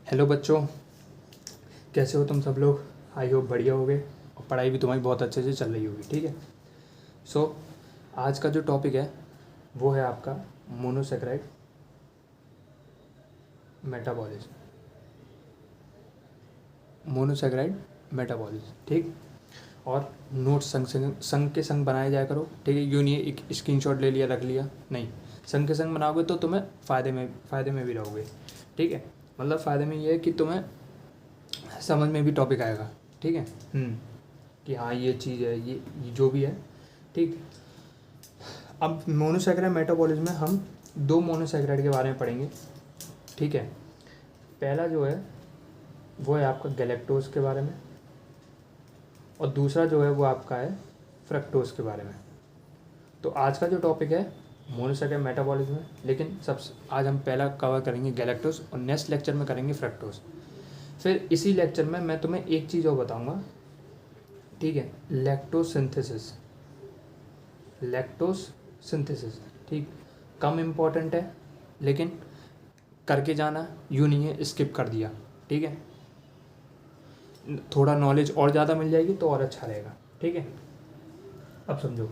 Hello बच्चों, कैसे हो तुम सब लोग। आई होप बढ़िया होगे और पढ़ाई भी तुम्हारी बहुत अच्छे से चल रही होगी। ठीक है। सो आज का जो टॉपिक है वो है आपका मोनोसेक्राइड मेटाबॉलिज्म। मोनोसेक्राइड मेटाबॉलिज्म, ठीक। और नोट्स संग के संग बनाए जाया करो। ठीक है, यूँ नहीं है एक स्क्रीनशॉट ले लिया रख लिया, नहीं। संग के संग बनाओगे तो तुम्हें फ़ायदे में भी रहोगे। ठीक है, मतलब फ़ायदे में ये है कि तुम्हें समझ में भी टॉपिक आएगा। ठीक है, कि हाँ ये चीज़ है, ये जो भी है। ठीक। अब मोनोसेक्राइड मेटाबॉलिज्म में हम दो मोनोसेक्राइड के बारे में पढ़ेंगे। ठीक है, पहला जो है वो है आपका गैलेक्टोज के बारे में और दूसरा जो है वो आपका है फ्रक्टोज के बारे में। तो आज का जो टॉपिक है मोनोसेक्राइड मेटाबॉलिज्म है, लेकिन आज हम पहला कवर करेंगे गैलेक्टोज और नेक्स्ट लेक्चर में करेंगे फ्रक्टोज। फिर इसी लेक्चर में मैं तुम्हें एक चीज़ और बताऊंगा। ठीक है, लैक्टोज सिंथेसिस। ठीक, कम इम्पॉर्टेंट है लेकिन करके जाना, यूँ नहीं है स्किप कर दिया। ठीक है, थोड़ा नॉलेज और ज़्यादा मिल जाएगी तो और अच्छा रहेगा। ठीक है, अब समझो।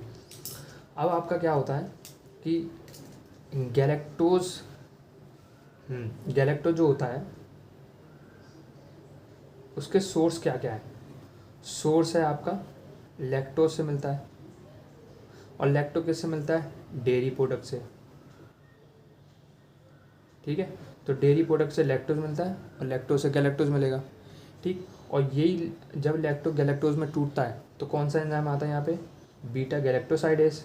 अब आपका क्या होता है कि गैलेक्टोज जो होता है उसके सोर्स क्या क्या है। सोर्स है आपका लैक्टोज से मिलता है और लैक्टो किससे मिलता है, डेयरी प्रोडक्ट से। ठीक है, तो डेयरी प्रोडक्ट से लैक्टोज मिलता है और लैक्टोज से गैलेक्टोज मिलेगा। ठीक, और यही जब लैक्टो गैलेक्टोज में टूटता है तो कौन सा एंजाइम आता है यहाँ पे, बीटा गैलेक्टोसाइडेज।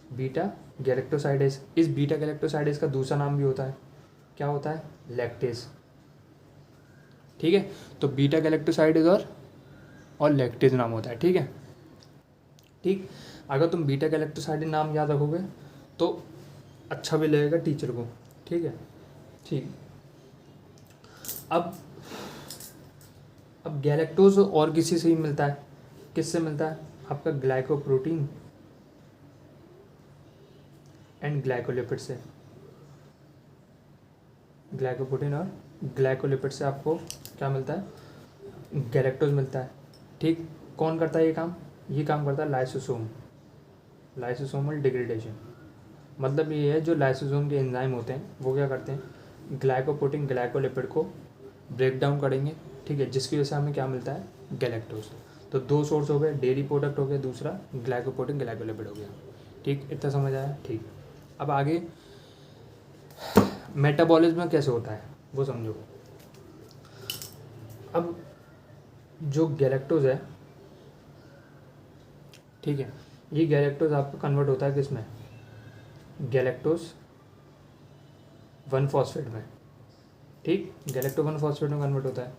बीटा गैलेक्टोसाइडेज, इस बीटा गैलेक्टोसाइडेज का दूसरा नाम भी होता है, क्या होता है, लैक्टेज। ठीक है, तो बीटा गैलेक्टोसाइडेज और लैक्टेज नाम होता है। ठीक है, ठीक। अगर तुम बीटा गैलेक्टोसाइडेज नाम याद रखोगे तो अच्छा भी लगेगा टीचर को। ठीक है, ठीक। अब गैलेक्टोज और किसी से ही मिलता है, किससे मिलता है, आपका ग्लाइकोप्रोटीन एंड ग्लाइकोलिपिड से। ग्लाइकोप्रोटीन और ग्लाइकोलिपिड से आपको क्या मिलता है, गैलेक्टोज मिलता है। ठीक, कौन करता है ये काम, करता है लाइसोसोमल डिग्रेडेशन। मतलब ये है जो लाइसोसोम के एंजाइम होते हैं वो क्या करते हैं, ग्लाइकोप्रोटीन ग्लाइकोलिपिड को ब्रेक डाउन करेंगे। ठीक है, जिसकी वजह से हमें क्या मिलता है, गैलेक्टोज। तो दो सोर्स हो गए, डेयरी प्रोडक्ट हो गया, दूसरा ग्लाइकोप्रोटीन ग्लाइकोलिपिड हो गया। ठीक, इतना समझ आया। ठीक, अब आगे मेटाबॉलिज्म कैसे होता है वो समझो। अब जो गैलेक्टोज है, ठीक है, ये गैलेक्टोज आपका कन्वर्ट होता है किस में, गैलेक्टोज 1-फॉस्फेट में। ठीक, गैलेक्टो 1-फॉस्फेट में कन्वर्ट होता है।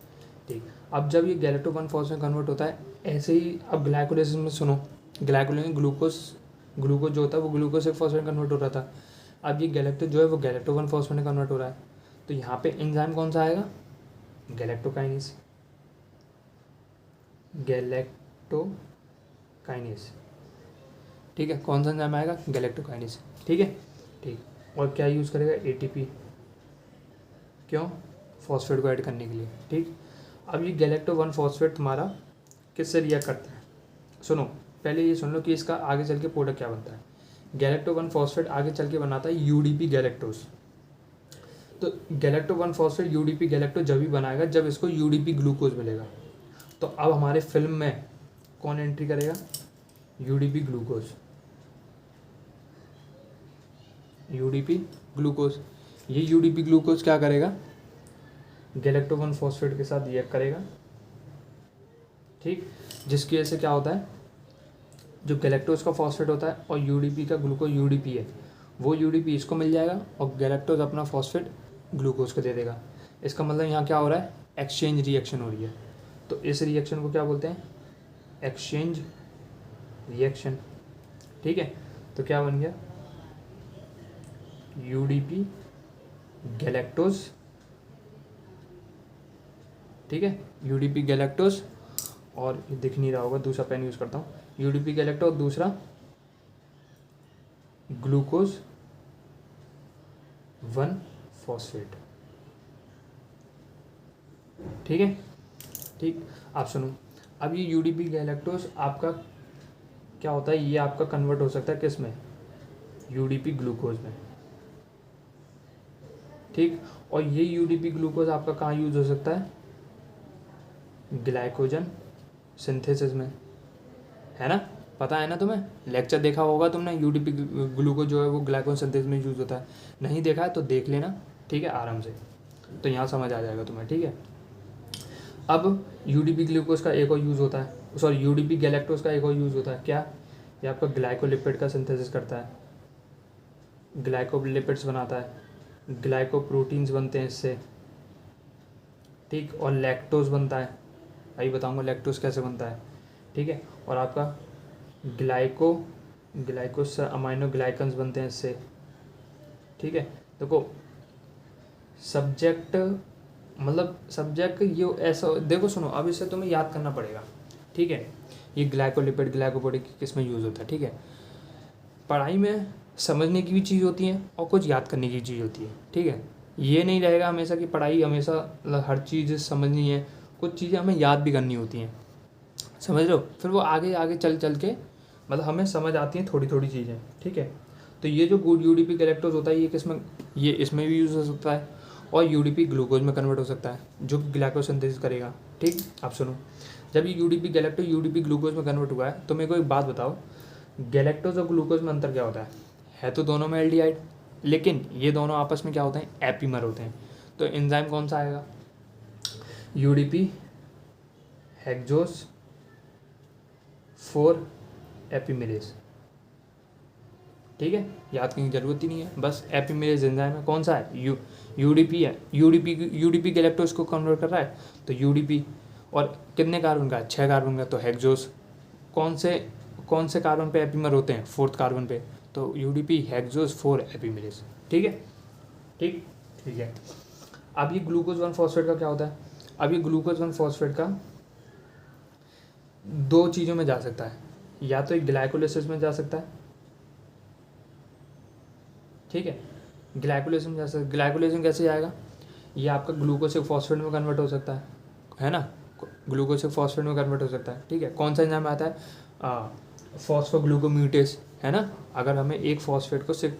ठीक, अब जब ये गैलेक्टो 1-फॉस्फेट में कन्वर्ट होता है, ऐसे ही अब ग्लाइकोलाइसिस में सुनो, ग्लाइकोलाइसिस ग्लूकोज जो होता है वो ग्लूकोज से फॉस्फेट कन्वर्ट हो रहा था। अब ये गैलेक्टो जो है वो गैलेक्टो 1-फॉस्फेट में कन्वर्ट हो रहा है। तो यहाँ पे एंजाइम कौन सा आएगा, गैलेक्टोकाइनेस। ठीक है, कौन सा एंजाइम आएगा, गैलेक्टोकाइनेस। ठीक है, ठीक। और क्या यूज़ करेगा, एटीपी, क्यों, फॉस्फेट को ऐड करने के लिए। ठीक, अब ये गैलेक्टो 1-फॉस्फेट तुम्हारा किससे रिएक्ट करता है, सुनो पहले ये सुन लो कि इसका आगे चल के प्रोडक्ट क्या बनता है। गैलेक्टो 1-फॉस्फेट आगे चल के बनाता है यूडीपी गैलेक्टोज। तो गैलेक्टो 1-फॉस्फेट यूडीपी गैलेक्टो जब भी बनाएगा जब इसको यूडीपी ग्लूकोज मिलेगा। तो अब हमारे फिल्म में कौन एंट्री करेगा, यूडीपी ग्लूकोज। ये यूडीपी ग्लूकोज क्या करेगा, गैलेक्टो 1-फॉस्फेट के साथ रिएक्ट करेगा। ठीक, जिसकी वजह से क्या होता है, जो गैलेक्टोज का फॉस्फेट होता है और यूडीपी का ग्लूकोज यूडीपी है, वो यूडीपी इसको मिल जाएगा और गैलेक्टोज अपना फॉस्फेट ग्लूकोज को दे देगा। इसका मतलब यहाँ क्या हो रहा है, एक्सचेंज रिएक्शन हो रही है। तो इस रिएक्शन को क्या बोलते हैं, एक्सचेंज रिएक्शन। ठीक है, तो क्या बन गया, यूडीपी गैलेक्टोज। ठीक है, यूडीपी गैलेक्टोज, और ये दिख नहीं रहा होगा, दूसरा पेन यूज़ करता हूँ, यूडीपी गैलेक्टोज, दूसरा ग्लूकोज 1-फॉस्फेट। ठीक है। ठीक, आप सुनो, अब ये यूडीपी गैलेक्टोज आपका क्या होता है, ये आपका कन्वर्ट हो सकता है किस में, यूडीपी ग्लूकोज में। ठीक, और ये यूडीपी ग्लूकोज आपका कहाँ यूज हो सकता है, ग्लाइकोजन सिंथेसिस में, है ना, पता है ना तुम्हें, लेक्चर देखा होगा तुमने, यूडीपी ग्लूकोज जो है वो ग्लाइकोजन सिंथेसिस में यूज होता है। नहीं देखा है तो देख लेना, ठीक है, आराम से, तो यहाँ समझ आ जाएगा तुम्हें। ठीक है, अब यूडीपी ग्लूकोज का एक और यूज़ होता है, सॉरी यूडीपी गैलेक्टोज का एक और यूज़ होता है, क्या, ये आपका ग्लाइकोलिपिड का सिंथेसिस करता है, ग्लाइकोलिपिड्स बनाता है, ग्लाइकोप्रोटीन्स बनते हैं इससे। ठीक, और लैक्टोज बनता है, अभी बताऊंगा लैक्टोज कैसे बनता है। ठीक है, और आपका ग्लाइकोस अमाइनो ग्लाइकन्स बनते हैं इससे। ठीक है, देखो सब्जेक्ट, मतलब सब्जेक्ट ये ऐसा, देखो सुनो, अब इसे तुम्हें याद करना पड़ेगा। ठीक है, ये ग्लाइकोलिपिड ग्लाइकोप्रोटीन किस में यूज़ होता है। ठीक है, पढ़ाई में समझने की भी चीज़ होती है और कुछ याद करने की चीज़ होती है। ठीक है, ये नहीं रहेगा हमेशा कि पढ़ाई हमेशा मतलब हर चीज़ समझनी है, कुछ चीज़ें हमें याद भी करनी होती हैं, समझ रहे हो, फिर वो आगे आगे चल चल के मतलब हमें समझ आती हैं थोड़ी थोड़ी चीज़ें। ठीक है, तो ये जो गुड यूडीपी गैलेक्टोज होता है ये किसमें, ये इसमें भी यूज़ हो सकता है और यूडीपी ग्लूकोज में कन्वर्ट हो सकता है, जो ग्लाइकोसिंथेसिस करेगा। ठीक, आप सुनो, जब ये यूडीपी गैलेक्टोज यूडीपी ग्लूकोज में कन्वर्ट हुआ है तो मेरे को एक बात बताओ, गैलेक्टोज और ग्लूकोज में अंतर क्या होता है तो दोनों में एल्डिहाइड, लेकिन ये दोनों आपस में क्या होते हैं, एपीमर होते हैं। तो एंजाइम कौन सा आएगा, यूडीपी हेक्सोज 4 एपीमेरेज। ठीक है, याद करने की जरूरत ही नहीं है, बस एपीमेरेज एंजाइम है, कौन सा है, यूडीपी है, यूडीपी गैलेक्टोज को कन्वर्ट कर रहा है, तो यूडीपी, और कितने कार्बन का है, 6 कार्बन का, तो हेक्सोज कौन से कार्बन पे एपीमर होते हैं, 4th कार्बन पे, तो यूडीपी हेक्सोज 4 एपीमेरेज। ठीक है, ठीक ठीक है। अब ये ग्लूकोज 1 फॉस्फेट का क्या होता है, अब ये ग्लूकोज 1 फॉस्फेट का 2 चीज़ों में जा सकता है, या तो एक ग्लाइकोलिसिस में जा सकता है। ठीक है, ग्लाइकोलिसिस में जा सकता है, ग्लाइकोलिसिस कैसे जाएगा, ये आपका ग्लूकोज से फॉस्फेट में कन्वर्ट हो सकता है ना, ग्लूकोज से फॉस्फेट में कन्वर्ट हो सकता है। ठीक है, कौन सा एंजाइम आता है, फॉस्फोग्लूकोम्यूटेस, है ना, अगर हमें एक फॉस्फेट को सिर्फ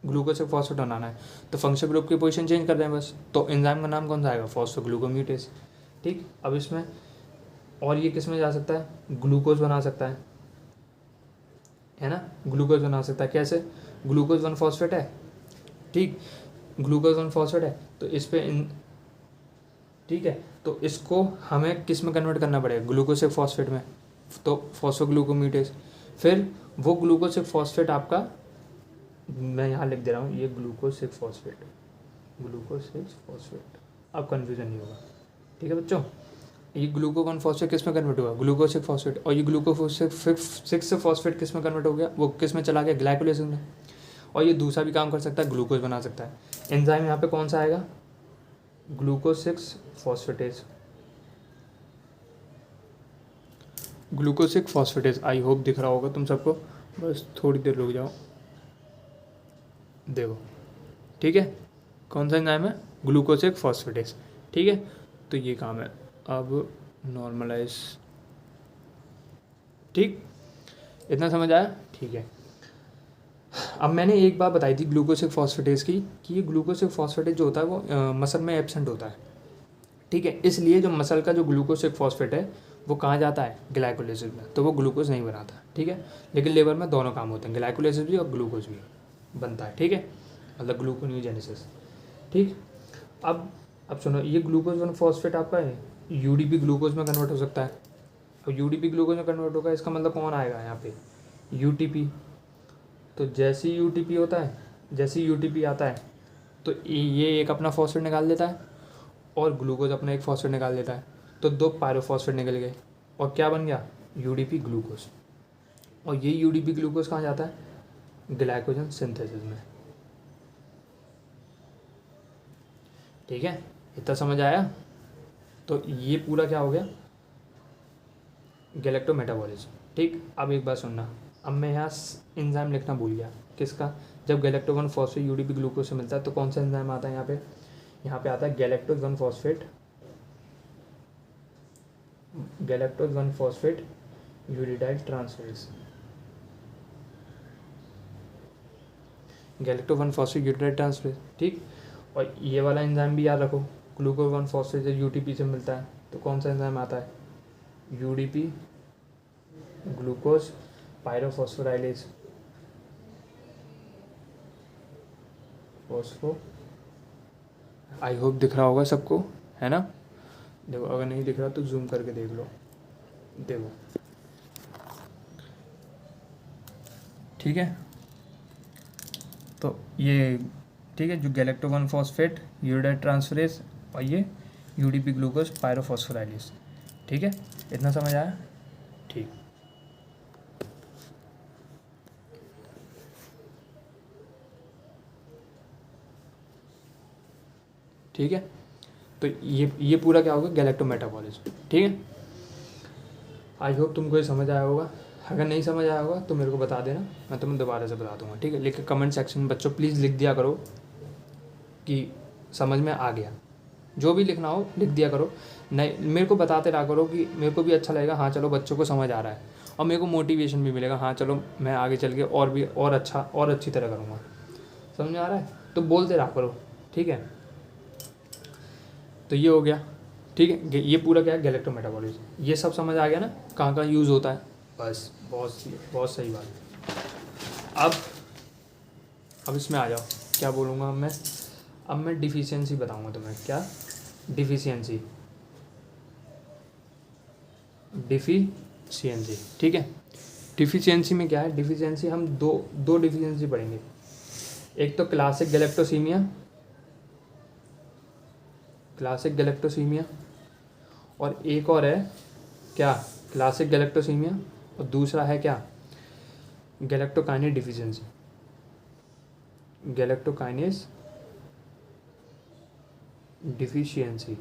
ग्लूकोज से फॉस्फेट बनाना है तो फंक्शनल ग्रुप की पोजीशन चेंज कर दें बस, तो एंजाइम का नाम कौन सा आएगा, फॉस्फोग्लूकोम्यूटेस। ठीक, अब इसमें और ये किस में जा सकता है, ग्लूकोज बना सकता है ना, ग्लूकोज बना सकता है, कैसे, ग्लूकोज 1 फॉस्फेट है, ठीक, ग्लूकोज 1 फॉस्फेट है, तो इस पे ठीक है, तो इसको हमें किस में कन्वर्ट करना पड़ेगा, ग्लूकोज से फॉस्फेट में, तो फॉस्फोग्लूकोम्यूटेस, फिर वो ग्लूकोज से फॉस्फेट आपका, मैं यहाँ लिख दे रहा हूँ, ये ग्लूकोज 6 फॉस्फेट, ग्लूकोज 6 फॉस्फेट, अब कन्फ्यूजन नहीं होगा। ठीक है बच्चों, ये ग्लूको 1 फॉस्फेट किस में कन्वर्ट हुआ, ग्लूकोज 6 फॉस्फेट, और ये ग्लूको 6 फॉस्फेट किस में कन्वर्ट हो गया, वो किस में चला गया, ग्लाइकोलिसिस में, और ये दूसरा भी काम कर सकता है, ग्लूकोज बना सकता है। एंजाइम यहाँ पे कौन सा आएगा, ग्लूकोज 6 फॉस्फेटेज, ग्लूकोज 6 फॉस्फेटेज, आई होप दिख रहा होगा तुम सबको, बस थोड़ी देर रुक जाओ, देखो, ठीक है, कौन सा एंजाइम है, ग्लूकोज 6 फॉस्फेटेज। ठीक है, तो ये काम है, अब नॉर्मलाइज, ठीक, इतना समझ आया, ठीक है। अब मैंने एक बात बताई थी ग्लूकोज 6 फॉस्फेटेज की, कि ये ग्लूकोज 6 फॉस्फेटेज जो होता है वो मसल में एब्सेंट होता है। ठीक है, इसलिए जो मसल का जो ग्लूकोज 6 फॉस्फेट है वो कहाँ जाता है, ग्लाइकोलिसिस में, तो वो ग्लूकोज नहीं बनाता। ठीक है, लेकिन लेबर में दोनों काम होते हैं, ग्लाइकोलिसिस भी और ग्लूकोज भी बनता है। ठीक है, मतलब ग्लूकोन्यूजेनेसिस। ठीक, अब सुनो, ये ग्लूकोज 1 फॉस्फेट आपका है, यूडीपी ग्लूकोज में कन्वर्ट हो सकता है, और यूडीपी ग्लूकोज में कन्वर्ट होगा, इसका मतलब कौन आएगा यहाँ पे, यूटीपी। तो जैसे ही यूटीपी होता है, जैसे ही यूटीपी आता है तो ये एक अपना फॉस्फेट निकाल देता है और ग्लूकोज अपना एक फॉस्फेट निकाल देता है, तो 2 पायरोफॉस्फेट निकल गए और क्या बन गया, यूडीपी ग्लूकोज। और ये यूडीपी ग्लूकोज कहाँ जाता है, ग्लाइकोजन सिंथेसिस में। ठीक है, इतना समझ आया, तो ये पूरा क्या हो गया, गैलेक्टोमेटाबॉलिज्म। ठीक, अब एक बात सुनना, अब मैं यहाँ एंजाइम लिखना भूल गया, किसका, जब गैलेक्टो 1 फॉस्फेट यूडीपी ग्लूकोज से मिलता है तो कौन सा एंजाइम आता है यहाँ पे आता है galacto 1 phosphate galactose 1 phosphate uridyl transferase, galacto 1 phosphate uridyl transferase, ठीक। और ये वाला एंजाइम भी याद रखो, ग्लूकोज 1 फॉस्फेट यूटीपी से मिलता है, तो कौन सा एंजाइम आता है, UDP, glucose pyrophosphorylase, phospho. I hope दिख रहा होगा सबको, है ना। देखो अगर नहीं दिख रहा तो जूम करके देख लो, देखो, ठीक है। तो ये ठीक है, जो गैलेक्टो 1 फॉस्फेट यूरिडाइल ट्रांसफेरेज और ये यूडीपी ग्लूकोज पायरोफॉस्फोराइलेज, ठीक है, इतना समझ आया, ठीक। ठीक है, तो ये पूरा क्या होगा, गैलेक्टो मेटाबॉलिज्म, ठीक है। आई होप तुमको ये समझ आया होगा, अगर नहीं समझ आया होगा तो मेरे को बता देना, मैं तुम्हें दोबारा से बता दूंगा, ठीक है। लेकिन कमेंट सेक्शन में बच्चों प्लीज़ लिख दिया करो कि समझ में आ गया, जो भी लिखना हो लिख दिया करो, नहीं मेरे को बताते रहा करो कि मेरे को भी अच्छा लगेगा, हाँ चलो बच्चों को समझ आ रहा है, और मेरे को मोटिवेशन भी मिलेगा, हाँ चलो मैं आगे चल के और भी और अच्छा और अच्छी तरह करूँगा। समझ में आ रहा है तो बोलते रहा करो, ठीक है। तो ये हो गया, ठीक है, ये पूरा क्या है, गैलेक्टो मेटाबॉलिज्म, ये सब समझ आ गया ना, कहाँ कहाँ यूज़ होता है, बस बहुत सही बात। अब इसमें आ जाओ, क्या बोलूँगा अब मैं डिफिशियंसी बताऊँगा तुम्हें, क्या डिफिशियंसी, ठीक है। डिफिशियंसी में क्या है, डिफिशियंसी हम दो डिफिशियंसी पढ़ेंगे, एक तो क्लासिक गैलेक्टोसीमिया और एक और है क्या, क्लासिक गैलेक्टोसीमिया, और दूसरा है क्या, गैलेक्टोकाइनेस डिफिशियंसी, गैलेक्टोकाइनेस डिफिशियंसी,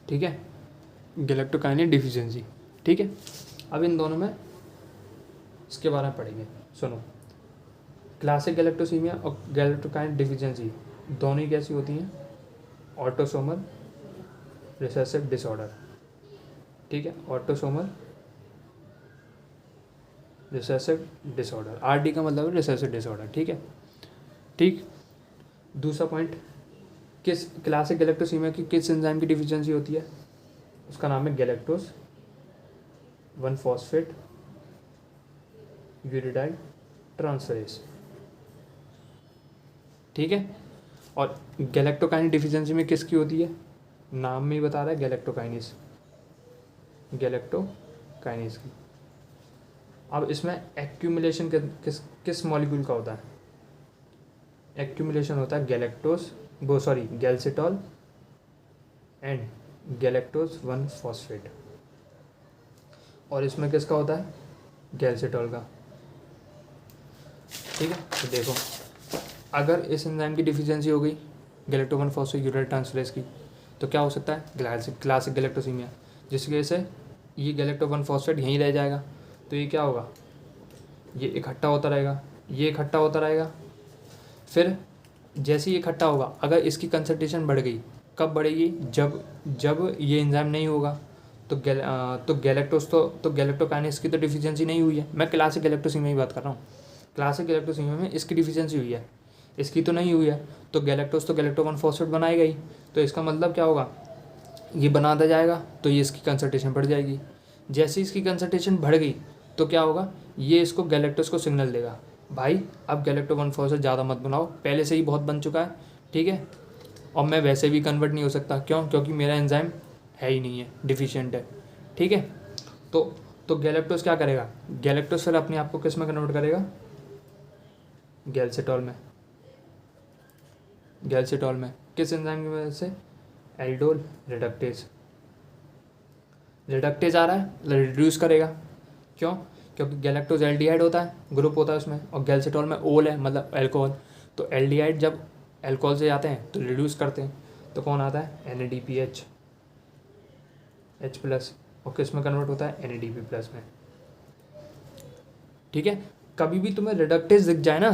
ठीक है, गैलेक्टोकाइनेस डिफिशियंसी, ठीक है। अब इन दोनों में इसके बारे में पढ़ेंगे, सुनो। क्लासिक गैलेक्टोसीमिया और गैलेक्टोकाइनेस डिफिशियंसी दोनों ही कैसी होती हैं, ऑटोसोमल रिसेसिव डिसऑर्डर, ठीक है, ऑटोसोमल रिसेसिव डिसऑर्डर, आरडी का मतलब है रिसेसिव डिसऑर्डर, ठीक है, ठीक। दूसरा पॉइंट, किस क्लासिक गैलेक्टोसीमिया की किस एंजाइम की डिफिशियंसी होती है, उसका नाम है गैलेक्टोज 1 फॉस्फेट यूरिडाइल ट्रांसफेरेज, ठीक है। और गैलेक्टोकाइनेस डिफिशियंसी में किसकी होती है, नाम में ही बता रहा है, गैलेक्टोकाइनेस की। अब इसमें एक्यूमुलेशन किस मॉलिक्यूल का होता है, एक्यूमुलेशन होता है गैल्सिटॉल एंड गैलेक्टोज 1 फॉस्फेट, और इसमें किसका होता है, गैल्सिटॉल का, ठीक है। तो देखो अगर इस एंजाइम की डिफिशियंसी हो गई गैलेक्टो 1 फॉस्फेट यूरिडाइल ट्रांसफेरेज की, तो क्या हो सकता है, क्लासिक गैलेक्टोसीमिया, जिसकी वजह से ये गैलेक्टो 1 फॉस्फेट यहीं रह जाएगा, तो ये क्या होगा, ये इकट्ठा होता रहेगा, फिर जैसे ही इकट्ठा होगा, अगर इसकी कंसंट्रेशन बढ़ गई, कब बढ़ेगी, जब ये एंजाइम नहीं होगा, तो गैलेक्टोकाइनेस की तो डिफिशियंसी नहीं हुई है, मैं क्लासिक गैलेक्टोसीमिया की बात कर रहा हूँ, क्लासिक गैलेक्टोसीमिया में इसकी डिफिशियंसी हुई है, इसकी तो नहीं हुई है, तो गैलेक्टो 1 फॉस्फेट बनाएगा ही, तो इसका मतलब क्या होगा, ये बनाता जाएगा तो ये इसकी कंसंट्रेशन बढ़ जाएगी, जैसे इसकी कंसंट्रेशन बढ़ गई तो क्या होगा, ये इसको गैलेक्टोज को सिग्नल देगा, भाई अब गैलेक्टो 1 फॉस्फेट ज़्यादा मत बनाओ, पहले से ही बहुत बन चुका है, ठीक है, और मैं वैसे भी कन्वर्ट नहीं हो सकता, क्योंकि मेरा एंजाइम है ही नहीं है, डिफिशियंट है, ठीक है। तो गैलेक्टोज क्या करेगा, गैलेक्टोज फिर अपने आप को किस में कन्वर्ट करेगा, गैल्सिटॉल में, किस एंजाइम की वजह से, एल्डोल रिडक्टेज आ रहा है, रिड्यूस करेगा, क्योंकि गैलेक्टोज एल्डिहाइड होता है, ग्रुप होता है उसमें, और गैल्सिटॉल में ओल है, मतलब अल्कोहल, तो एल्डिहाइड जब अल्कोहल से जाते हैं तो रिड्यूस करते हैं, तो कौन आता है, NADPH H+, और किस में कन्वर्ट होता है, NADP+ में, ठीक है। कभी भी तुम्हें रिडक्टेज दिख जाए ना,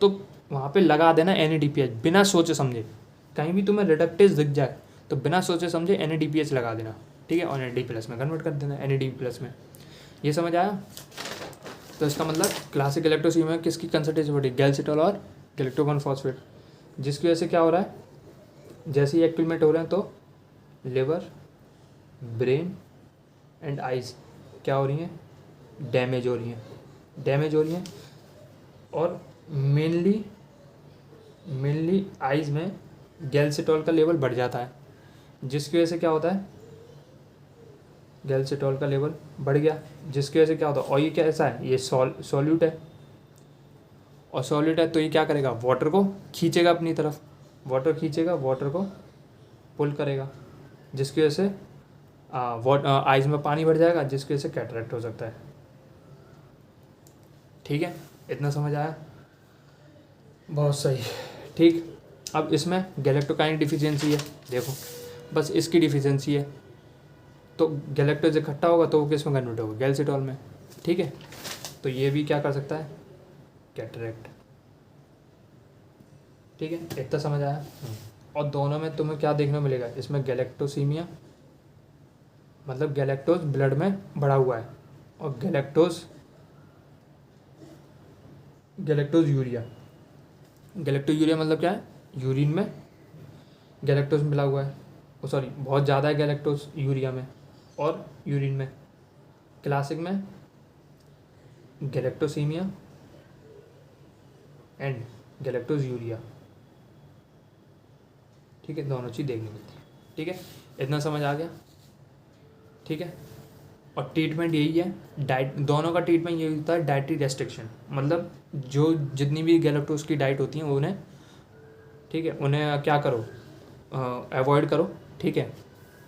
तो वहाँ पे लगा देना NADPH, बिना सोचे समझे, कहीं भी तुम्हें रिडक्टेज दिख जाए तो बिना सोचे समझे NADPH लगा देना, ठीक है, और NAD+ में कन्वर्ट कर देना, NAD+ में। ये समझ आया? तो इसका मतलब क्लासिक गैलेक्टोसीमिया में किसकी कंसंट्रेशन बढ़ी? गैल्सिटोल और गैलेक्टोकॉन फॉस्फेट, जिसकी वजह से क्या हो रहा है, जैसे ही एक्टिवेट हो रहे हैं तो लिवर, ब्रेन एंड आइज क्या हो रही हैं? डैमेज हो रही हैं। और मेनली आइज में गैल्सिटोल का लेवल बढ़ जाता है, जिसकी वजह से क्या होता है, गैल्सिटोल का लेवल बढ़ गया, जिसकी वजह से क्या होता है, और ये क्या ऐसा है, ये सॉल्यूट है, और सॉल्यूट है तो ये क्या करेगा, वाटर को खींचेगा अपनी तरफ, वाटर को पुल करेगा, जिसकी वजह से आइज में पानी भर जाएगा, जिसकी वजह से कैटरेक्ट हो सकता है। ठीक है, इतना समझ आया? बहुत सही। ठीक, अब इसमें गैलेक्टोकाइन डिफिशियंसी है, देखो बस इसकी डिफिशियंसी है, तो गैलेक्टोज इकट्ठा होगा तो वो किस में कन्वर्ट होगा? गैल्सिटोल में। ठीक है, तो ये भी क्या कर सकता है? कैटरेक्ट। ठीक है, इतना समझ आया? और दोनों में तुम्हें क्या देखने को मिलेगा, इसमें गैलेक्टोसीमिया मतलब गैलेक्टोज ब्लड में बढ़ा हुआ है, और गैलेक्टोज यूरिया मतलब क्या है, यूरिन में गैलेक्टोज मिला हुआ है, बहुत ज़्यादा है गैलेक्टोज यूरिया में और यूरिन में। क्लासिक में गैलेक्टोसीमिया एंड गैलेक्टोज यूरिया, ठीक है, दोनों चीज़ देखने मिलती है। ठीक है, इतना समझ आ गया? ठीक है, और ट्रीटमेंट यही है, डाइट, दोनों का ट्रीटमेंट यही होता है, डाइटरी रेस्ट्रिक्शन, मतलब जो जितनी भी गैलेक्टोज की डाइट होती है उन्हें, ठीक है, उन्हें क्या करो, अवॉइड करो। ठीक है,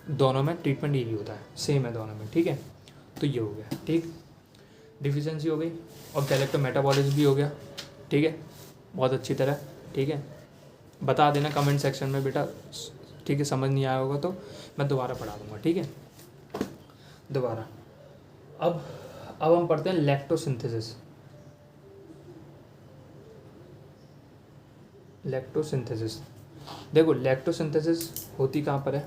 दोनों में ट्रीटमेंट यही होता है, सेम है दोनों में। ठीक है, तो ये हो गया, ठीक, डिफिशियंसी हो गई और गैलेक्टोमेटाबॉलिज्म भी हो गया। ठीक है, बहुत अच्छी तरह। ठीक है, बता देना कमेंट सेक्शन में बेटा, ठीक है, समझ नहीं आया होगा तो मैं दोबारा पढ़ा दूंगा। ठीक है, दोबारा अब हम पढ़ते हैं लैक्टोसिंथेसिस। देखो लैक्टोसिंथेसिस होती कहाँ पर है,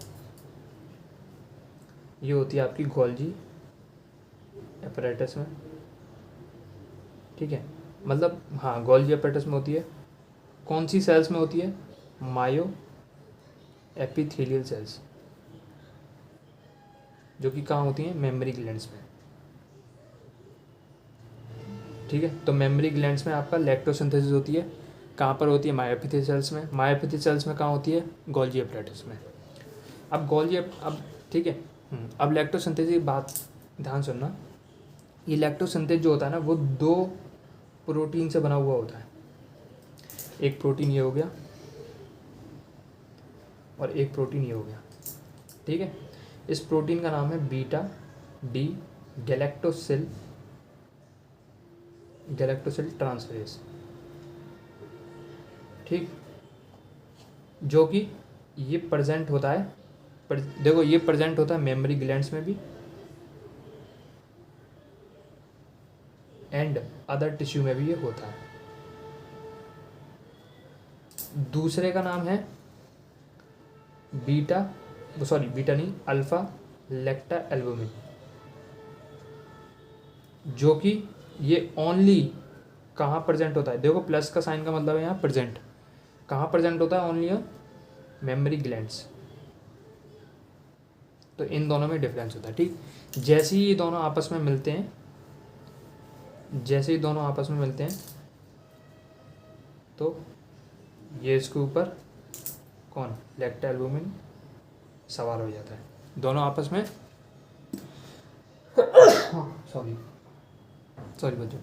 ये होती है आपकी गोल्जी एपरेटस में। ठीक है, मतलब हाँ, गोल्जी एपरेटस में होती है। कौन सी सेल्स में होती है? मायो एपिथेलियल सेल्स, जो कि कहाँ होती हैं? मेमोरी ग्लैंड्स में। ठीक है, तो मेमोरी ग्लैंड्स में आपका लैक्टोसिंथेसिस होती है। कहाँ पर होती है? मायोएपिथेलियल सेल्स में। मायोएपिथेलियल सेल्स में कहाँ होती है? गोल्जी एपरेटस में। अब ठीक है, अब लैक्टोसिंथेसिस की बात ध्यान सुनना। ये लैक्टोसिंथेसिस जो होता है ना, वो 2 प्रोटीन से बना हुआ होता है। एक प्रोटीन ये हो गया और एक प्रोटीन ये हो गया। ठीक है, इस प्रोटीन का नाम है बीटा डी गैलेक्टोसिल ट्रांसफेरेज। ठीक, जो कि ये प्रेजेंट होता है, देखो ये प्रेजेंट होता है मेमोरी ग्लैंड्स में भी एंड अदर टिश्यू में भी ये होता है। दूसरे का नाम है बीटा नहीं, अल्फा लेक्टा एल्बुमिन, जो कि ये ओनली कहाँ प्रेजेंट होता है? देखो प्लस का साइन का मतलब है यहाँ प्रेजेंट। कहाँ प्रेजेंट होता है? Only mammary glands. तो इन दोनों में डिफरेंस होता है। ठीक, जैसे ही ये दोनों आपस में मिलते हैं, तो ये इसके ऊपर कौन? लेक्टा एल्बुमिन सवार हो जाता है। दोनों आपस में सॉरी बच्चों।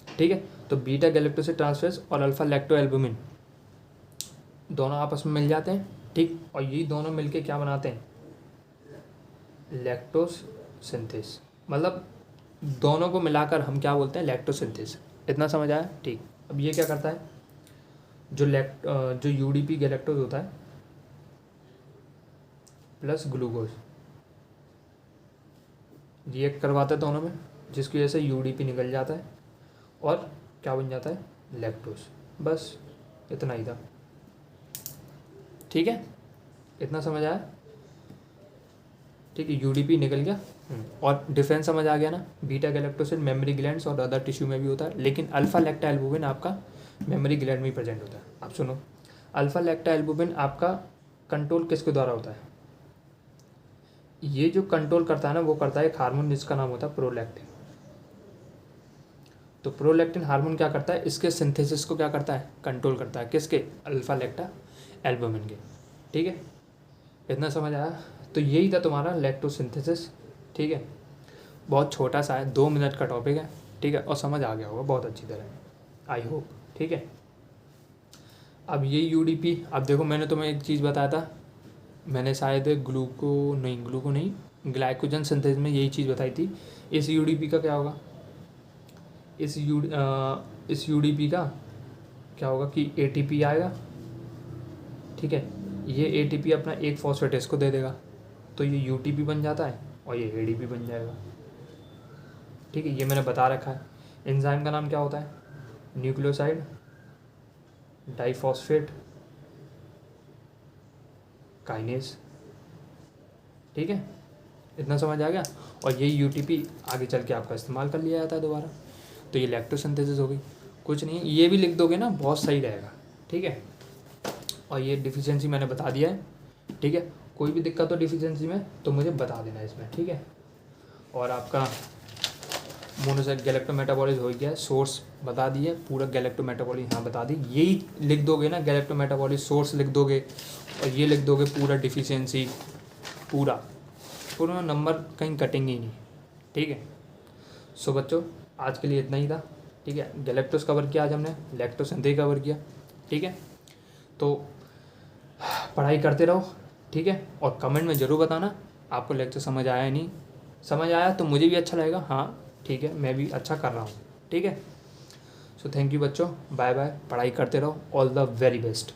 ठीक है, तो बीटा गैलेक्टोसिल ट्रांसफेरेज और अल्फा लैक्टो एल्बुमिन दोनों आपस में मिल जाते हैं। ठीक, और ये दोनों मिलके क्या बनाते हैं? लैक्टोसिंथेसिस। मतलब दोनों को मिलाकर हम क्या बोलते हैं? लैक्टोसिंथेसिस। इतना समझ आया? ठीक, अब ये क्या करता है, जो यूडीपी गैलेक्टोज होता है प्लस ग्लूकोज रिएक्ट करवाता है दोनों में, जिसकी वजह से यूडीपी निकल जाता है और क्या बन जाता है? लैक्टोज। बस इतना ही था। ठीक है, इतना समझ आया? ठीक है, यूडीपी निकल गया। और डिफरेंस समझ आ गया ना, बीटा गैलेक्टोसिल मेमोरी ग्लैंड्स और अदर टिश्यू में भी होता है, लेकिन अल्फा लैक्टा एल्बुमिन आपका मेमोरी ग्लैंड में प्रेजेंट होता है। आप सुनो, अल्फा लैक्टा एल्बुमिन आपका कंट्रोल किसके द्वारा होता है? ये जो कंट्रोल करता है ना, वो करता है एक हार्मोन जिसका नाम होता है प्रोलैक्टिन। तो प्रोलैक्टिन हार्मोन क्या करता है? इसके सिंथेसिस को क्या करता है? कंट्रोल करता है। किसके? अल्फा लैक्टा एल्बुमिन के। ठीक है, इतना समझ आया? तो यही था तुम्हारा लैक्टोसिंथेसिस। ठीक है, बहुत छोटा सा है, 2 मिनट का टॉपिक है। ठीक है, और समझ आ गया होगा बहुत अच्छी तरह, आई होप। ठीक है, अब ये यूडीपी, अब देखो मैंने तुम्हें एक चीज़ बताया था, मैंने शायद ग्लूको नहीं ग्लाइकोजन सिंथेसिस में यही चीज़ बताई थी। इस यूडीपी का क्या होगा? इस यूडीपी का क्या होगा कि एटीपी आएगा। ठीक है, ये एटीपी अपना एक फॉस्फेटेस को दे देगा, तो ये यूटीपी बन जाता है और ये एडीपी बन जाएगा। ठीक है, ये मैंने बता रखा है। एंजाइम का नाम क्या होता है? Nucleoside diphosphate kinase. ठीक है, इतना समझ आ गया। और ये यूटीपी आगे चल के आपका इस्तेमाल कर लिया जाता है दोबारा। तो ये लैक्टोसिंथेसिस हो गई। कुछ नहीं, ये भी लिख दोगे ना, बहुत सही रहेगा। ठीक है, और ये डिफिशियंसी मैंने बता दिया है। ठीक है, कोई भी दिक्कत हो डिफिशियंसी में तो मुझे बता देना इसमें। ठीक है, और आपका मोनोसाइट गैलेक्टोमेटाबॉलिज्म हो गया, सोर्स बता दिए, पूरा गैलेक्टोमेटाबॉलिज्म यहाँ बता दी। यही लिख दोगे ना, गैलेक्टोमेटाबॉलिज्म सोर्स लिख दोगे, और ये लिख दोगे पूरा डिफिशियंसी, पूरा नंबर कहीं कटेंगे ही नहीं। ठीक है, सो बच्चों आज के लिए इतना ही था। ठीक है, गैलेक्टोस कवर किया आज हमने, लैक्टोसिंथेसिस कवर किया। ठीक है, तो पढ़ाई करते रहो। ठीक है, और कमेंट में ज़रूर बताना आपको लेक्चर समझ आया या नहीं। समझ आया तो मुझे भी अच्छा लगेगा, हाँ ठीक है मैं भी अच्छा कर रहा हूँ। ठीक है, सो थैंक यू बच्चों, बाय बाय, पढ़ाई करते रहो, ऑल द वेरी बेस्ट।